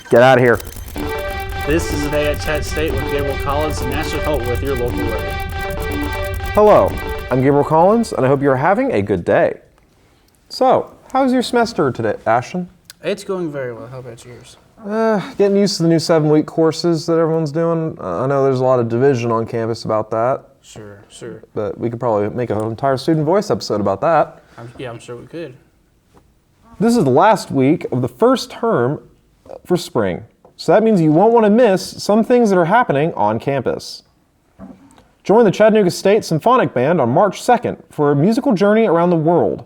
Get out of here. This is Today at ChattState with Gabriel Collins and Ashton with your local weather. Hello, I'm Gabriel Collins, and I hope you're having a good day. So, how's your semester today, Ashton? It's going very well. How about yours? Getting used to the new 7-week courses that everyone's doing. I know there's a lot of division on campus about that. Sure. But we could probably make an entire student voice episode about that. I'm sure we could. This is the last week of the first term for spring. So that means you won't want to miss some things that are happening on campus. Join the Chattanooga State Symphonic Band on March 2nd for a musical journey around the world.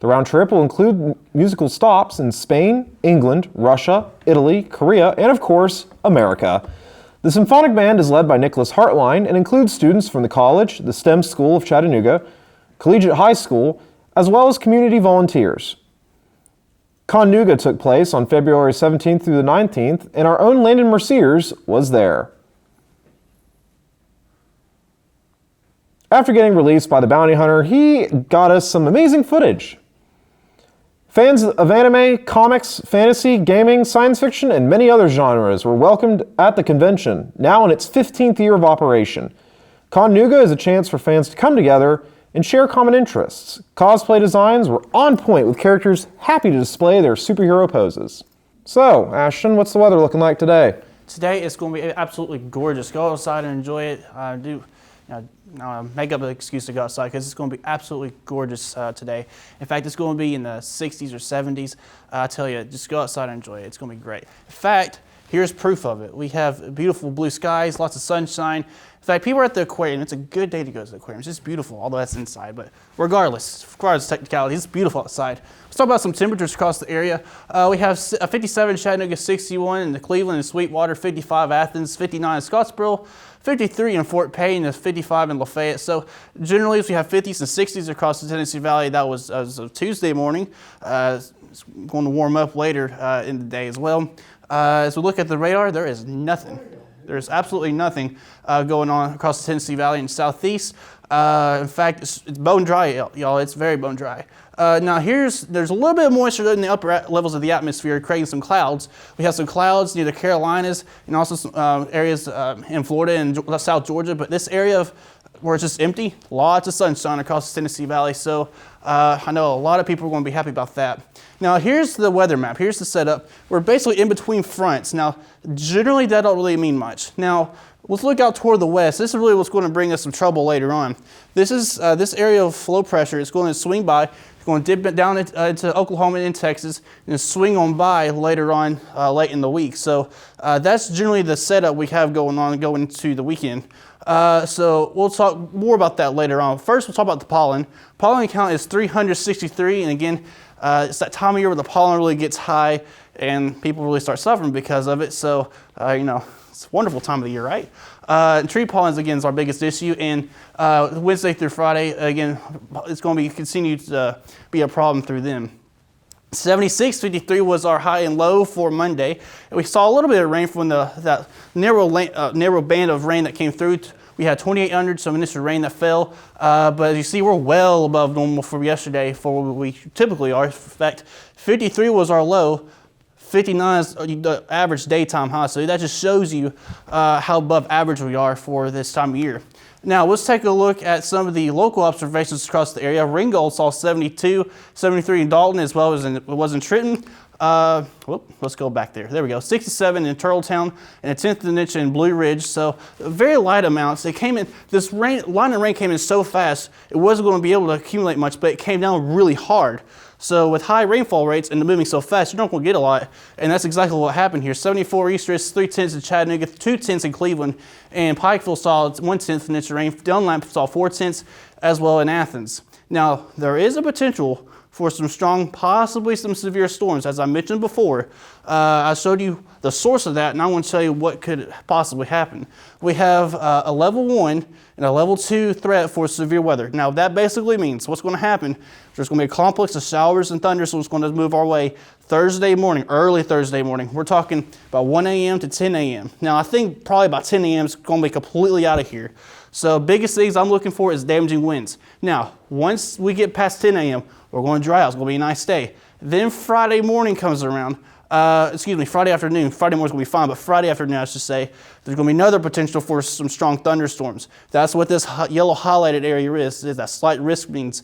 The round trip will include musical stops in Spain, England, Russia, Italy, Korea, and of course, America. The Symphonic Band is led by Nicholas Hartline and includes students from the college, the STEM School of Chattanooga, Collegiate High School, as well as community volunteers. ConNooga took place on February 17th through the 19th, and our own Landon Merciers was there. After getting released by the bounty hunter, he got us some amazing footage. Fans of anime, comics, fantasy, gaming, science fiction, and many other genres were welcomed at the convention, now in its 15th year of operation. ConNooga is a chance for fans to come together and share common interests. Cosplay designs were on point with characters happy to display their superhero poses. So, Ashton, what's the weather looking like today? Today it's going to be absolutely gorgeous. Go outside and enjoy it. Make up an excuse to go outside because it's going to be absolutely gorgeous today. In fact, it's going to be in the 60s or 70s. I tell you, just go outside and enjoy it. It's going to be great. In fact, here's proof of it. We have beautiful blue skies, lots of sunshine. In fact, people are at the aquarium. It's a good day to go to the aquarium. It's just beautiful, although that's inside. But regardless of technicality, it's beautiful outside. Let's talk about some temperatures across the area. We have 57 in Chattanooga, 61 in the Cleveland and Sweetwater, 55 Athens, 59 in Scottsboro, 53 in Fort Payne, and 55 in Lafayette. So generally, if we have 50s and 60s across the Tennessee Valley, that was as of Tuesday morning. It's going to warm up later in the day as well. As we look at the radar, there is nothing. There's absolutely nothing going on across the Tennessee Valley and southeast. In fact, it's bone dry, y'all. It's very bone dry. Now there's a little bit of moisture in the upper levels of the atmosphere, creating some clouds. We have some clouds near the Carolinas and also some areas in Florida and South Georgia. But this area where it's just empty, lots of sunshine across the Tennessee Valley. So I know a lot of people are going to be happy about that. Now here's the weather map. Here's the setup. We're basically in between fronts. Now generally that don't really mean much. Now let's look out toward the west. This is really what's going to bring us some trouble later on. This is this area of flow pressure. It's going to swing by. It's going to dip down into Oklahoma and Texas and swing on by later on late in the week. So that's generally the setup we have going on going into the weekend. So we'll talk more about that later on. First, we'll talk about the pollen. Pollen count is 363, and again, it's that time of year where the pollen really gets high and people really start suffering because of it. So, it's a wonderful time of the year, right? Tree pollens, again, is our biggest issue, and Wednesday through Friday, again, it's going to be continued to be a problem through them. 76, 53 was our high and low for Monday. And we saw a little bit of rain from that narrow band of rain that came through. We had 2,800, some initial rain that fell. But as you see, we're well above normal for yesterday for what we typically are. In fact, 53 was our low. 59 is the average daytime high. So that just shows you how above average we are for this time of year. Now, let's take a look at some of the local observations across the area. Ringgold saw 72, 73 in Dalton, as well as it was in Trenton. Let's go back there. There we go. 67 in Turtletown and a tenth of an inch in Blue Ridge. So very light amounts. It came in, this line of rain came in so fast, it wasn't going to be able to accumulate much, but it came down really hard. So with high rainfall rates and moving so fast, you're not going to get a lot. And that's exactly what happened here. 74 Eastris, 3/10 in Chattanooga, 2/10 in Cleveland, and Pikeville saw 1/10 an inch of rain. Dunlap saw 4/10 as well in Athens. Now, there is a potential for some strong, possibly some severe storms. As I mentioned before, I showed you the source of that, and I want to tell you what could possibly happen. We have a level 1 and a level 2 threat for severe weather. Now, that basically means what's going to happen, there's going to be a complex of showers and thunderstorms going to move our way Thursday morning, early Thursday morning. We're talking about 1 a.m. to 10 a.m. Now, I think probably about 10 a.m. is going to be completely out of here. So biggest things I'm looking for is damaging winds. Now, once we get past 10 a.m., we're going to dry out. It's going to be a nice day. Then Friday morning comes around. Friday afternoon. Friday morning's gonna be fine, but Friday afternoon, I should say, there's gonna be another potential for some strong thunderstorms. That's what this yellow highlighted area is that slight risk means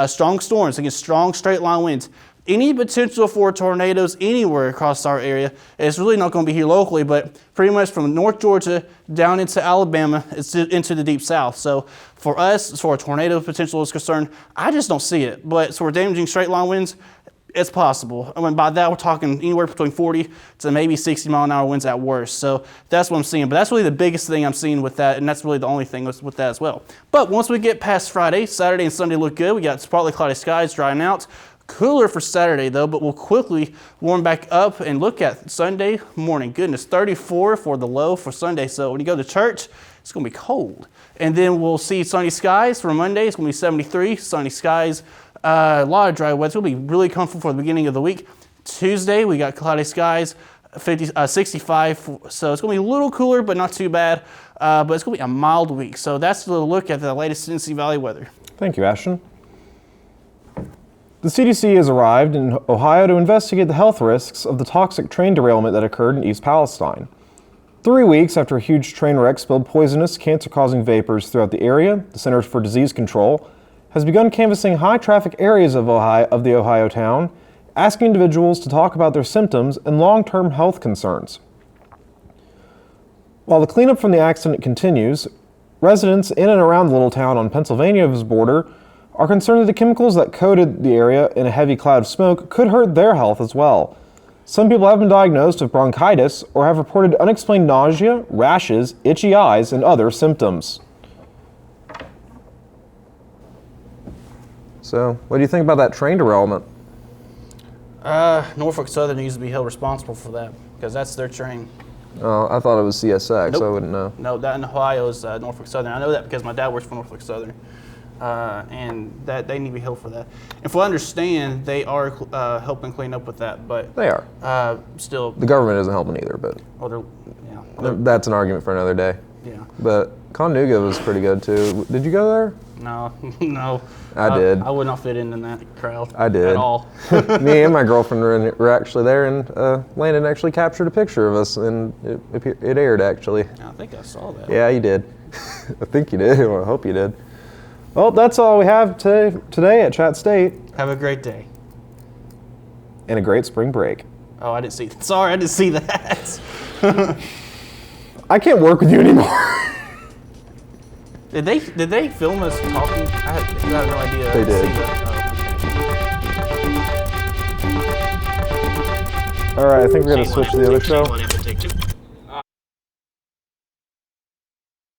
strong storms against strong straight line winds. Any potential for tornadoes anywhere across our area. It's really not going to be here locally, but pretty much from North Georgia down into Alabama, it's into the deep south. So for us, as far as tornado potential is concerned, I just don't see it. But as for damaging straight line winds, it's possible. I mean, by that, we're talking anywhere between 40 to maybe 60 mile an hour winds at worst. So that's what I'm seeing. But that's really the biggest thing I'm seeing with that, and that's really the only thing with that as well. But once we get past Friday, Saturday and Sunday look good. We got partly cloudy skies drying out. Cooler for Saturday though, but we'll quickly warm back up and look at Sunday morning. Goodness, 34 for the low for Sunday. So when you go to church, it's going to be cold. And then we'll see sunny skies for Monday. It's going to be 73, sunny skies. A lot of dry weather. It'll be really comfortable for the beginning of the week. Tuesday, we got cloudy skies, 65. So it's going to be a little cooler, but not too bad. But it's going to be a mild week. So that's a little look at the latest Tennessee Valley weather. Thank you, Ashton. The CDC has arrived in Ohio to investigate the health risks of the toxic train derailment that occurred in East Palestine. 3 weeks after a huge train wreck spilled poisonous, cancer-causing vapors throughout the area, the Centers for Disease Control has begun canvassing high-traffic areas of the Ohio town, asking individuals to talk about their symptoms and long-term health concerns. While the cleanup from the accident continues, residents in and around the little town on Pennsylvania's border are concerned that the chemicals that coated the area in a heavy cloud of smoke could hurt their health as well. Some people have been diagnosed with bronchitis or have reported unexplained nausea, rashes, itchy eyes, and other symptoms. So, what do you think about that train derailment? Norfolk Southern needs to be held responsible for that because that's their train. Oh, I thought it was CSX, Nope. so I wouldn't know. No, that in Ohio is Norfolk Southern. I know that because my dad works for Norfolk Southern. And that they need to be held for that. If I understand, they are helping clean up with that, but They are. still. The government isn't helping either, but that's an argument for another day. Yeah. But ConNooga was pretty good too. Did you go there? No, no. I did. I would not fit in that crowd. I did. At all. Me and my girlfriend were actually there, and Landon actually captured a picture of us, and it aired actually. I think I saw that. Yeah, you did. I think you did. Well, I hope you did. Well, that's all we have today at ChattState. Have a great day. And a great spring break. Oh, I didn't see. Sorry, I didn't see that. I can't work with you anymore. Did they film us talking? I have no idea. They did. Oh, okay. All right, I think we're gonna switch to the other show.